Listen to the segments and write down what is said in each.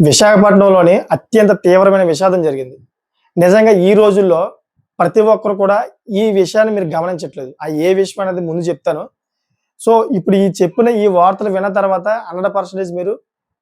విశాఖపట్నంలోని అత్యంత తీవ్రమైన విషాదం జరిగింది. నిజంగా ఈ రోజుల్లో ప్రతి ఒక్కరు కూడా ఈ విషయాన్ని మీరు గమనించట్లేదు. ఏ విషయం అనేది ముందు చెప్తాను. సో, ఇప్పుడు ఈ చెప్పిన ఈ వార్తలు విన్న తర్వాత 100% మీరు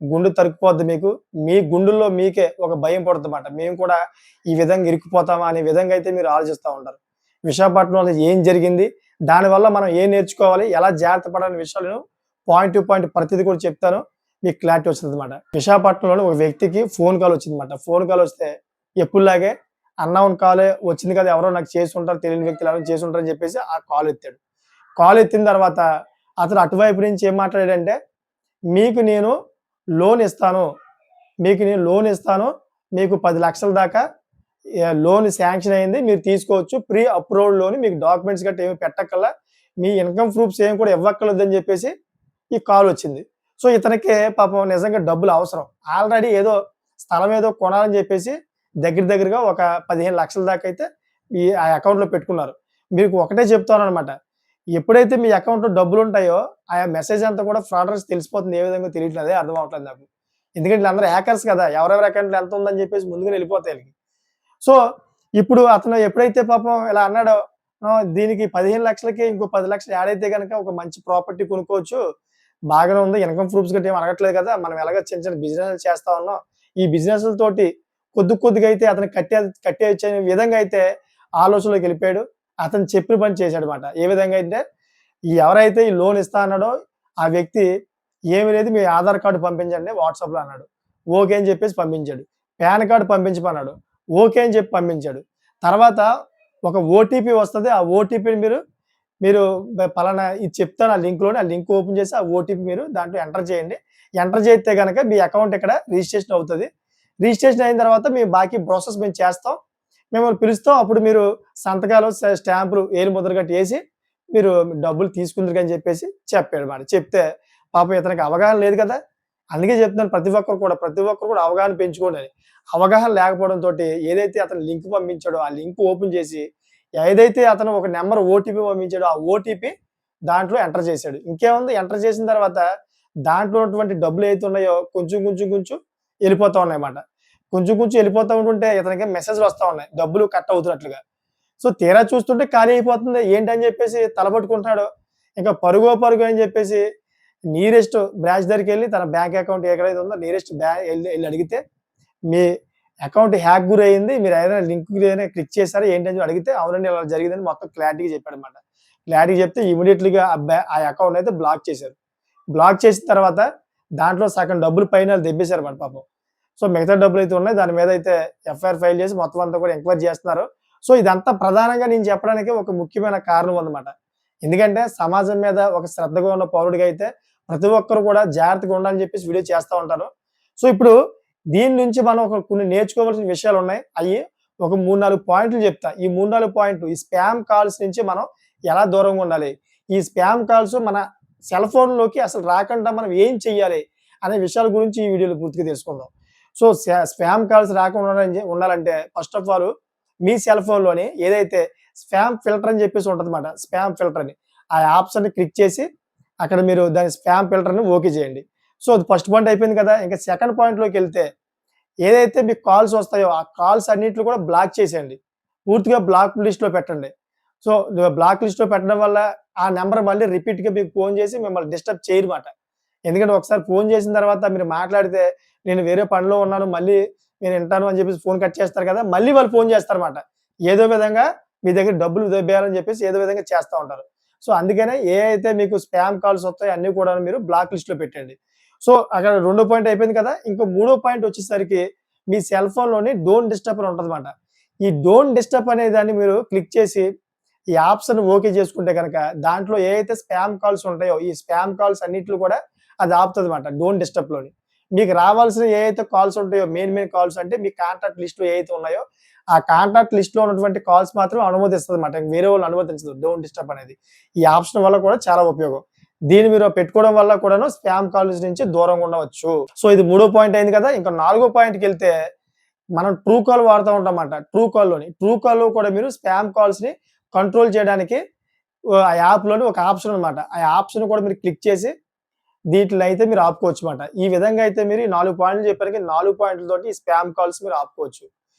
గుండె తరుక్కుపోద్ది మీకు. మీ గుండెల్లో మీకే ఒక భయం పడుద్దన్నమాట. మేము కూడా ఈ విధంగా ఇరుక్కుపోతామా అనే విధంగా అయితే మీరు ఆలోచిస్తా ఉంటారు. విశాఖపట్నంలో ఏం జరిగింది? దానివల్ల మనం ఏం నేర్చుకోవాలి? ఎలా జాగ్రత్త పడాలనే విషయాలను పాయింట్ టు పాయింట్ ప్రతిది కూడా చెప్తాను. మీకు క్లారిటీ వస్తదన్నమాట. విశాఖపట్నంలోని ఒక వ్యక్తికి ఫోన్ కాల్ వచ్చిందన్నమాట. ఫోన్ కాల్ వస్తే ఎప్పుడులాగే అన్నోన్ కాలే వచ్చింది కదా! ఎవరో నాకు చేసుంటారు, తెలియని వ్యక్తులు ఎవరో చేసుంటారని చెప్పేసి ఆ కాల్ ఎత్తాడు. కాల్ ఎత్తిన తర్వాత అతను అటువైపు నుంచి ఏం మాట్లాడాడంటే, "మీకు నేను లోన్ ఇస్తాను. మీకు నేను లోన్ ఇస్తాను. మీకు 10,00,000 దాకా లోన్ శాంక్షన్ అయింది. మీరు తీసుకోవచ్చు. Pre approved loan. మీకు డాక్యుమెంట్స్ గట్టా ఏమి పెట్టక్కర్లా. మీ ఇన్‌కమ్ ప్రూఫ్స్ ఏమి కూడా ఇవ్వక్కర్లేదని" చెప్పేసి ఈ కాల్ వచ్చింది. సో, ఇతనికి పాపం నిజంగా డబ్బులు అవసరం. ఆల్రెడీ ఏదో స్థలం ఏదో కొనాలని చెప్పేసి దగ్గరగా ఒక 15,00,000 దాకా అయితే ఆ అకౌంట్‌లో పెట్టుకున్నారు. మీకు ఒకటే చెప్తాననమాట. ఎప్పుడైతే మీ అకౌంట్‌లో డబ్బులుంటాయో, ఆ మెసేజ్ అంతా కూడా ఫ్రాడర్స్ తెలిసిపోతుంది. ఏ విధంగా తెలియట్లేదు. అదే అర్థం అవ్వట్లేదు నాకు. ఎందుకంటే వీళ్ళందరూ హ్యాకర్స్ కదా! ఎవరెవరి అకౌంట్‌లో ఎంత ఉందని చెప్పేసి ముందుగానే వెళ్ళిపోతాయి ఈళ్ళకి. సో, ఇప్పుడు అతను ఎప్పుడైతే పాపం ఇలా అన్నాడో, దీనికి 15,00,000కి ఇంకో 10,00,000 యాడ్ అయితే గనక ఒక మంచి ప్రాపర్టీ కొనుక్కోవచ్చు. బాగానే ఉంది. ఇన్‌కమ్ ప్రూఫ్స్ గట్టా ఏమి అడగట్లేదు కదా! మనం ఎలాగో చిన్న చిన్న బిజినెస్‌లు చేస్తా ఉన్నాం. ఈ బిజినెస్‌లతోటి కొద్దిగా అయితే అతనికి కట్టేయొచ్చు అనే విధంగా అయితే ఆలోచనలోకి వెళ్ళిపోయాడు. అతను చెప్పిన పని చేశాడన్నమాట. ఏ విధంగా అంటే, ఎవరైతే ఈ లోన్ ఇస్తా అన్నాడో ఆ వ్యక్తి "ఏమి లేదు మీ ఆధార్ కార్డ్ పంపించండి వాట్సాప్‌లో" అన్నాడు. ఓకే అని చెప్పేసి పంపించాడు. Pan card పంపించమన్నాడు. ఓకే అని చెప్పి పంపించాడు. తర్వాత ఒక ఓటీపీ వస్తది. ఆ ఓటీపీని మీరు మీరు పలానా ఇది చెప్తాను ఆ లింక్‌లోని ఆ లింక్ ఓపెన్ చేసి ఆ ఓటీపీ మీరు దాంట్లో ఎంటర్ చేయండి. ఎంటర్ చేస్తే గనక మీ అకౌంట్ ఇక్కడ రిజిస్ట్రేషన్ అవుతది. రిజిస్ట్రేషన్ అయిన తర్వాత మేము బాకీ ప్రాసెస్ మేము చేస్తాం. మిమ్మల్ని పిలుస్తాం. అప్పుడు మీరు సంతకాలు, స్టాంపులు, ఏలు ముద్ర గట్టా ఏసి మీరు డబ్బులు తీసుకుందురు అని చెప్పేసి చెప్పాడన్నమాట. చెప్తే పాపం ఇతనికి అవగాహన లేదు కదా! అందుకే చెప్తున్నాను ప్రతి ఒక్కరు కూడా అవగాహన పెంచుకోండి అని. అవగాహన లేకపోవడంతోటి ఏదైతే అతను లింక్ పంపించాడో ఆ లింక్ ఓపెన్ చేసి ఏదైతే అతను ఒక నంబర్ ఓటీపీ పంపించాడో ఆ ఓటీపీ దాంట్లో ఎంటర్ చేశాడు. ఇంకేముంది ఎంటర్ చేసిన తర్వాత దాంట్లో ఉన్నటువంటి డబ్బులు ఏవైతే ఉన్నాయో కొంచెం ఎళ్ళిపోతా ఉన్నాయన్నమాట. కొంచెం ఎళ్ళిపోతా ఉంటుంటే ఇతనికి మెసేజ్‌లు వస్తా ఉన్నాయి. డబ్బులు కట్ అవుతున్నట్లుగా. సో, తీరా చూస్తుంటే ఖాళీ అయిపోతుంది. ఏంటని చెప్పేసి తలపట్టుకుంటున్నాడు. ఇంకా పరుగో అని చెప్పేసి నీరెస్ట్ బ్రాంచ్ దగ్గరికెళ్ళి తన బ్యాంక్ అకౌంట్ ఎక్కడైతే ఉందో నీరెస్ట్ ఎళ్లి అడిగితే, "మీ అకౌంట్ హ్యాక్ గురయింది. మీరు ఏదైనా లింక్ ఏదైనా క్లిక్ చేసారా ఏంటని అడిగితే, అవునండి ఇలా జరిగిందని మొత్తం క్లారిటీగా చెప్పాడన్నమాట. క్లారిటీగా చెప్తే ఇమ్మీడియేట్‌లీగా ఆ అకౌంట్ అయితే బ్లాక్ చేశారు. బ్లాక్ చేసిన తర్వాత దాంట్లో సగం డబ్బులు పైన దెబ్బేసారన్నమాట పాపం. సో, మిగతా డబ్బులైతే ఉన్నాయి. దాని మీద అయితే ఎఫ్ఐఆర్ ఫైల్ చేసి మొత్తం అంతా కూడా ఎంక్వైరీ చేస్తున్నారు. సో, ఇదంతా ప్రధానంగా నేను చెప్పడానికి ఒక ముఖ్యమైన కారణం ఉందన్నమాట. ఎందుకంటే సమాజం మీద ఒక శ్రద్ధగా ఉన్న పౌరుడిగా అయితే ప్రతి ఒక్కరు కూడా జాగ్రత్తగా ఉండాలని చెప్పేసి వీడియో చేస్తా ఉంటాను. సో, ఇప్పుడు దీని నుంచి మనం కొన్ని నేర్చుకోవాల్సిన విషయాలున్నాయి. ఒక 3, 4 పాయింట్లు చెప్తా. ఈ 3, 4 పాయింట్లు ఈ స్పామ్ కాల్స్ నుంచి మనం ఎలా దూరంగా ఉండాలి? ఈ స్పామ్ కాల్స్ మన సెల్ ఫోన్‌లోకి అసలు రాకుండా మనం ఏం చెయ్యాలి? అనే విషయాల గురించి ఈ వీడియోలో పూర్తిగా తెలుసుకుందాం. సో, స్పామ్ కాల్స్ రాకుండా ఉండాలంటే ఫస్ట్ ఆఫ్ ఆల్ మీ సెల్ ఫోన్‌లోని ఏదైతే స్పామ్ ఫిల్టర్ అని చెప్పేసి ఉంటదన్నమాట. స్పామ్ ఫిల్టర్ అని. ఆ ఆప్షన్‌ని క్లిక్ చేసి అక్కడ మీరు దాని స్పామ్ ఫిల్టర్‌ని ఓకే చేయండి. సో, అది ఫస్ట్ పాయింట్ అయిపోయింది కదా! ఇంకా సెకండ్ పాయింట్‌లోకెళ్తే ఏదైతే మీకు కాల్స్ వస్తాయో ఆ కాల్స్ అన్నిటిని కూడా బ్లాక్ చేసేయండి. పూర్తిగా బ్లాక్ లిస్ట్‌లో పెట్టండి. సో, బ్లాక్ లిస్ట్‌లో పెట్టడం వల్ల ఆ నంబర్ మళ్ళీ రిపీట్‌గా మీకు ఫోన్ చేసి మిమ్మల్ని డిస్టర్బ్ చేయరుమాట. ఎందుకంటే ఒకసారి ఫోన్ చేసిన తర్వాత మీరు మాట్లాడితే నేను వేరే పనిలో ఉన్నాను. మళ్ళీ నేను వింటాను అని చెప్పేసి ఫోన్ కట్ చేస్తారు కదా! మళ్ళీ వాళ్ళు ఫోన్ చేస్తారన్నమాట. ఏదో విధంగా మీ దగ్గర డబ్బులు దొబ్బేయాలని చెప్పేసి ఏదో విధంగా చేస్తా ఉంటారు. సో, అందుకనే అయితే మీకు స్పామ్ కాల్స్ వస్తాయో అన్నీ కూడా మీరు బ్లాక్ లిస్ట్‌లో పెట్టండి. సో, అక్కడ రెండో పాయింట్ అయిపోయింది కదా! ఇంకో మూడో పాయింట్ వచ్చేసరికి మీ సెల్ ఫోన్‌లోని డోంట్ డిస్టర్బ్ అని ఉంటదన్నమాట. ఈ డోంట్ డిస్టర్బ్ అనే దాన్ని మీరు క్లిక్ చేసి ఈ ఆప్షన్ ఓకే చేసుకుంటే గనక దాంట్లో ఏవైతే స్పామ్ కాల్స్ ఉంటాయో ఈ స్పామ్ కాల్స్ అన్నిటిని కూడా అది ఆపుతదన్నమాట డోంట్ డిస్టర్బ్‌లోని. మీకు రావాల్సిన ఏవైతే కాల్స్ ఉంటాయో మెయిన్ కాల్స్ అంటే మీ కాంటాక్ట్ లిస్ట్‌లో ఏవైతే ఉన్నాయో ఆ కాంటాక్ట్ లిస్ట్‌లో ఉన్నటువంటి కాల్స్ మాత్రం అనుమతిస్తదన్నమాట. వేరే వాళ్ళని అనుమతించదు డోంట్ డిస్టర్బ్ అనేది. ఈ ఆప్షన్ వల్ల కూడా చాలా ఉపయోగం. దీన్ని మీరు పెట్టుకోవడం వల్ల కూడాను స్పామ్ కాల్స్ నుంచి దూరంగా ఉండవచ్చు. సో, ఇది మూడో పాయింట్ అయింది కదా! ఇంకా నాలుగో పాయింట్‌కెళ్తే మనం ట్రూ కాల్ వాడుతా ఉంటామన్నమాట. ట్రూ కాల్‌లో కూడా మీరు స్పామ్ కాల్స్‌ని కంట్రోల్ చేయడానికి ఆ యాప్‌లోని ఒక ఆప్షన్ అన్నమాట. ఆ ఆప్షన్ కూడా మీరు క్లిక్ చేసి దీంట్లో అయితే మీరు ఆపుకోవచ్చు మాట. ఈ విధంగా అయితే మీరు ఈ 4 పాయింట్లు చెప్పాను. 4 పాయింట్లతోటి ఈ స్పామ్ కాల్స్ మీరు ఆపుకోవచ్చు.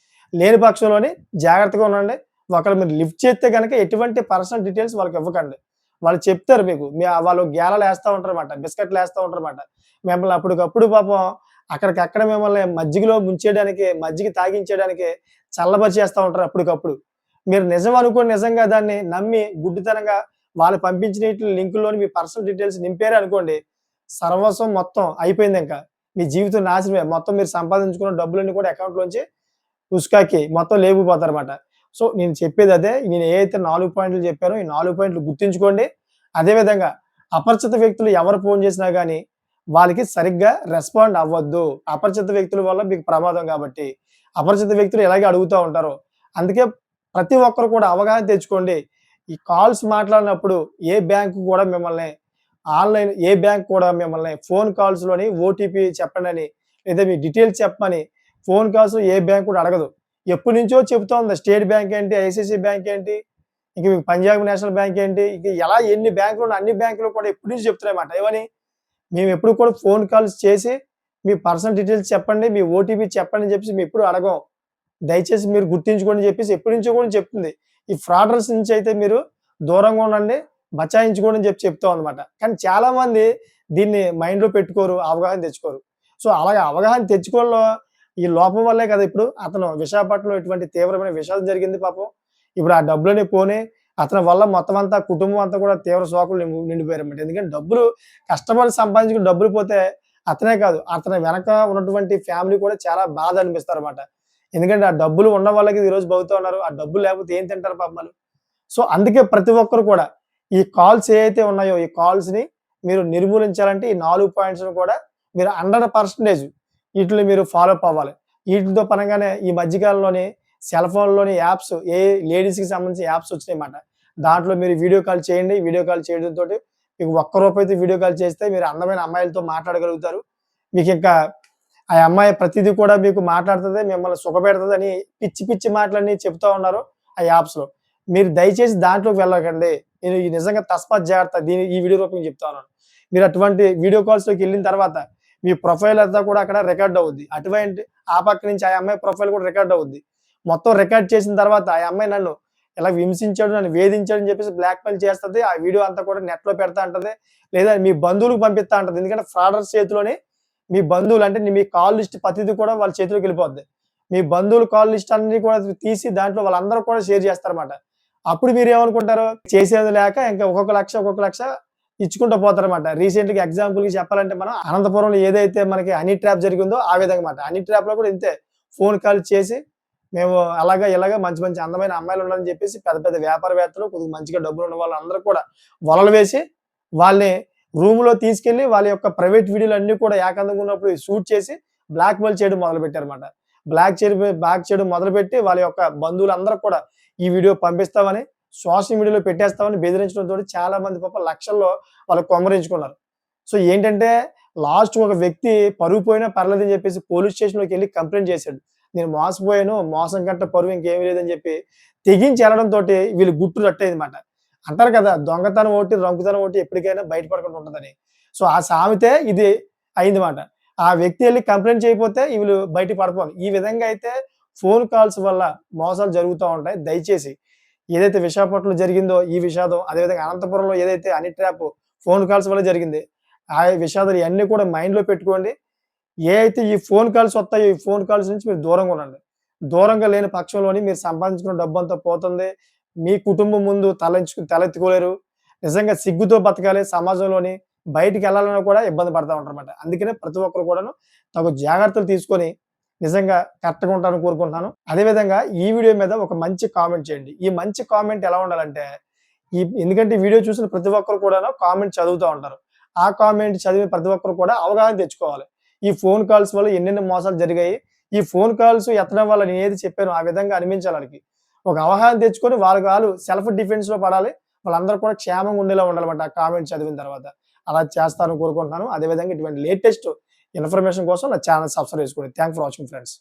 లేని పక్షంలోని జాగ్రత్తగా ఉండండి. ఒకవేళ మీరు లిఫ్ట్ చేస్తే గనక ఎటువంటి పర్సనల్ డీటెయిల్స్ వాళ్ళకి ఇవ్వకండి. వాళ్ళు చెప్తారు మీకు. వాళ్ళు గేలాలేస్తా ఉంటారన్నమాట. బిస్కెట్‌లేస్తా ఉంటారన్నమాట. మిమ్మల్ని అప్పటికప్పుడు పాపం అక్కడికక్కడ మిమ్మల్ని మజ్జిగలో ముంచేయడానికి, మజ్జిగ తాగించేయడానికి చల్లబరిచేస్తా ఉంటారు అప్పటికప్పుడు. మీరు నిజం అనుకోని నిజంగా దాన్ని నమ్మి గుడ్డితనంగా వాళ్ళు పంపించిన లింకుల్లోని మీ పర్సనల్ డీటెయిల్స్ నింపారే అనుకోండి, సర్వస్వం మొత్తం అయిపోయిందింక. మీ జీవితం నాశనమే. మొత్తం మీరు సంపాదించుకున్న డబ్బులన్నీ కూడా అకౌంట్‌లోంచి ఉస్కాకి మొత్తం లేపుకుపోతారన్నమాట. సో, నేను చెప్పేదదే. నేను ఏదైతే 4 పాయింట్లు చెప్పానో, ఈ 4 పాయింట్లు గుర్తుంచుకోండి. అదే విధంగా అపరిచిత వ్యక్తులు ఎవరు ఫోను చేసినా గాని, వాళ్ళకి సరిగ్గా రెస్పాండ్ అవ్వద్దు. అపరిచిత వ్యక్తుల వల్ల మీకు ప్రమాదం కాబట్టి. అపరిచిత వ్యక్తులు ఇలాగే అడుగుతా ఉంటారు. అందుకే ప్రతి ఒక్కరు కూడా అవగాహన తెచ్చుకోండి. ఈ కాల్స్ మాట్లాడినప్పుడు ఏ బ్యాంక్ కూడా మిమ్మల్ని ఫోను కాల్స్‌లోని ఓటీపీ చెప్పండని, లేదా మీ డీటెయిల్స్ చెప్పమని ఫోను కాల్స్‌లో ఏ బ్యాంక్ కూడా అడగదు. ఎప్పటినుంచో చెబుతా ఉంది. స్టేట్ బ్యాంక్ ఏంటి, ఐసీఐసీఐ బ్యాంక్ ఏంటి, ఇంక మీకు పంజాబ్ నేషనల్ బ్యాంక్ ఏంటి, ఇక ఎలా ఎన్ని బ్యాంకులు ఉన్నాయి అన్ని బ్యాంకులు కూడా ఎప్పటి నుంచి చెప్తున్నాయన్నమాట. ఏమని? మేమెప్పుడు కూడా ఫోను కాల్స్ చేసి మీ పర్సనల్ డీటెయిల్స్ చెప్పండి, మీ ఓటీపీ చెప్పండి అని చెప్పేసి మేమెప్పుడు అడగం. దయచేసి మీరు గుర్తుంచుకోండి అని చెప్పేసి ఎప్పటినుంచో కూడా చెప్తుంది. ఈ ఫ్రాడర్స్ నుంచి అయితే మీరు దూరంగా ఉండండి, బచాయించుకోండి అని చెప్తామన్నమాట. కానీ చాలామంది దీన్ని మైండ్‌లో పెట్టుకోరు, అవగాహన తెచ్చుకోరు. సో, అలాగే అవగాహన తెచ్చుకోవడంలో ఈ లోపం వల్లే కదా ఇప్పుడు అతను విశాఖపట్నంలో ఇటువంటి తీవ్రమైన విషాదం జరిగింది పాపం. ఇప్పుడు ఆ డబ్బులన్నీ పోని అతని వల్ల మొత్తం అంతా కుటుంబం అంతా కూడా తీవ్ర శోకంలో నిండిపోయారన్నమాట. ఎందుకంటే డబ్బులు కష్టపడి సంపాదించుకున్న డబ్బులు పోతే అతనే కాదు, అతని వెనక ఉన్నటువంటి ఫ్యామిలీ కూడా చాలా బాధ అనిపిస్తారన్నమాట. ఎందుకంటే ఆ డబ్బులు ఉన్న వాళ్ళకి ఈరోజు బతుకుతా ఉన్నారు. ఆ డబ్బులు లేకపోతే ఏం తింటారు పాపం వాళ్ళు. సో, అందుకే ప్రతి ఒక్కరు కూడా ఈ కాల్స్ ఏవైతే ఉన్నాయో ఈ కాల్స్‌ని మీరు నిర్మూలించాలంటే ఈ 4 పాయింట్స్‌ని కూడా మీరు 100% ఈటిని మీరు ఫాలో అప్ అవ్వాలి. ఈటితో పనంగానే ఈ మధ్య కాలంలోని సెల్ ఫోన్‌లోని యాప్స్ లేడీస్‌కి సంబంధించిన యాప్స్ వచ్చినాయన్నమాట. దాంట్లో మీరు వీడియో కాల్ చేయండి. వీడియో కాల్ చేయడంతోటి మీకు ఒక్క రూపాయితో వీడియో కాల్ చేస్తే మీరు అందమైన అమ్మాయిలతో మాట్లాడగలుగుతారు. మీకింకా ఆ అమ్మాయి ప్రతిదీ కూడా మీకు మాట్లాడుతది, మిమ్మల్ని సుఖపెడతదని పిచ్చి పిచ్చి మాటలన్నీ చెప్తా ఉన్నారు ఆ యాప్స్‌లో. మీరు దయచేసి దాంట్లోకి వెళ్ళకండి. నేను నిజంగా తస్మాత్ జాగ్రత్త ఈ వీడియో రూపంగా చెప్తా ఉన్నాను. మీరు అటువంటి వీడియో కాల్స్‌లోకెళ్ళిన తర్వాత మీ ప్రొఫైల్ అంతా కూడా అక్కడ రికార్డ్ అవుద్ది. ఆ పక్క నుంచి ఆ అమ్మాయి ప్రొఫైల్ కూడా రికార్డ్ అవుద్ది. మొత్తం రికార్డ్ చేసిన తర్వాత ఆ అమ్మాయి నన్ను ఇలా హింసించాడు, నన్ను వేధించాడు అని చెప్పేసి బ్లాక్‌మెయిల్ చేస్తది. ఆ వీడియో అంతా కూడా నెట్‌లో పెడతా ఉంటది. లేదా మీ బంధువులకు పంపిస్తా ఉంటది. ఎందుకంటే ఫ్రాడర్స్ చేతిలోని మీ బంధువులు అంటే మీ కాల్ లిస్ట్ ప్రతిది కూడా వాళ్ళ చేతిలోకెళ్ళిపోద్ది. మీ బంధువుల కాల్ లిస్ట్ అన్నీ కూడా తీసి దాంట్లో వాళ్ళందరూ కూడా షేర్ చేస్తారన్నమాట. అప్పుడు మీరేమనుకుంటారు? చేసేది లేక ఇంకా ఒక్కొక్క లక్ష ఇచ్చుకుంటూ పోతారన్నమాట. రీసెంట్‌గా ఎగ్జాంపుల్‌కి చెప్పాలంటే మనం అనంతపురంలో ఏదైతే మనకి హనీ ట్రాప్ జరిగిందో ఆ విధంగా మాట. హనీ ట్రాప్‌లో కూడా ఇంతే. ఫోన్ కాల్ చేసి మేము అలాగా ఇలాగా మంచి మంచి అందమైన అమ్మాయిలున్నారని చెప్పేసి పెద్ద పెద్ద వ్యాపారవేత్తలు కొద్దిగా మంచిగా డబ్బులున్న వాళ్ళందరూ కూడా వలలు వేసి వాళ్ళని రూమ్‌లో తీసుకెళ్ళి వాళ్ళ యొక్క ప్రైవేట్ వీడియోలన్నీ కూడా ఏకాంతంగా ఉన్నప్పుడు షూట్ చేసి బ్లాక్‌మెయిల్ చేయడం మొదలుపెట్టారన్నమాట. బ్లాక్ చేయడం మొదలుపెట్టి వాళ్ళ యొక్క బంధువులందరూ కూడా ఈ వీడియో పంపిస్తామని, సోషల్ మీడియాలో పెట్టేస్తామని బెదిరించడంతోటి చాలా మంది పాపం లక్షల్లో వాళ్ళు కొమ్మరించుకున్నారు. సో, ఏంటంటే లాస్ట్‌కి ఒక వ్యక్తి పరువు పోయినా పర్లేదని చెప్పేసి పోలీస్ స్టేషన్‌లోకెళ్ళి కంప్లెయింట్ చేశాడు. నేను మోసపోయాను. మోసం కంటే పరువు ఇంకేమీ లేదని చెప్పి తెగించి ఎళ్ళడంతోటి వీళ్ళు గుట్టు రట్టయిందన్నమాట. అంటారు కదా! దొంగతనం ఒకటి, రంకుతనం ఒకటి ఎప్పటికైనా బయట పడకుండా ఉంటదని. సో, ఆ సామెతే ఇది అయిందన్నమాట. ఆ వ్యక్తి ఎళ్లి కంప్లెయింట్ చేయకపోతే వీళ్ళు బయట పడిపోను. ఈ విధంగా అయితే ఫోన్ కాల్స్ వల్ల మోసాలు జరుగుతా ఉంటాయి. దయచేసి ఏదైతే విశాఖపట్నంలో జరిగిందో ఈ విషాదం, అదేవిధంగా అనంతపురంలో ఏదైతే హనీ ట్రాప్ ఫోన్ కాల్స్ వల్ల జరిగింది. ఆ విషాదాలు ఇయన్నీ కూడా మైండ్‌లో పెట్టుకోండి. ఏ అయితే ఈ ఫోన్ కాల్స్ వస్తాయో ఈ ఫోన్ కాల్స్ నుంచి మీరు దూరంగా ఉండండి. దూరంగా లేని పక్షంలోని మీరు సంపాదించుకున్న డబ్బంతా పోతుంది. మీ కుటుంబం ముందు తలెత్తుకోలేరు. నిజంగా సిగ్గుతో బతకాలి సమాజంలోని. బయటికెళ్ళాలన్నా కూడా ఇబ్బంది పడతా ఉంటారన్నమాట. అందుకనే ప్రతి ఒక్కరు కూడాను తగు జాగ్రత్తలు తీసుకొని నిజంగా కరెక్ట్‌గా ఉంటారని కోరుకుంటున్నాను. అదే విధంగా ఈ వీడియో మీద ఒక మంచి కామెంట్ చేయండి. ఈ మంచి కామెంట్ ఎలా ఉండాలంటే ఎందుకంటే ఈ వీడియో చూసిన ప్రతి ఒక్కరు కూడాను కామెంట్ చదువుతా ఉంటారు. ఆ కామెంట్ చదివిన ప్రతి ఒక్కరు కూడా అవగాహన తెచ్చుకోవాలి. ఈ ఫోన్ కాల్స్ వల్ల ఎన్నెన్ని మోసాలు జరిగాయి. ఈ ఫోన్ కాల్స్ ఎత్తడం వల్ల నేనేది చెప్పానో ఆ విధంగా అనిపించాలి ఆళ్ళకి. ఒక అవగాహన తెచ్చుకొని వాళ్ళకి వాళ్ళు సెల్ఫ్ డిఫెన్స్‌లో పడాలి. వాళ్ళందరూ కూడా క్షేమంగా ఉండేలా ఉండాలన్నమాట ఆ కామెంట్ చదివిన తర్వాత. అలా చేస్తారని కోరుకుంటున్నాను. అదే విధంగా ఇటువంటి లేటెస్ట్ ఇన్ఫర్మేషన్ కోసం నా ఛానెల్ సబ్స్క్రైబ్ చేసుకోండి. Thanks for watching friends.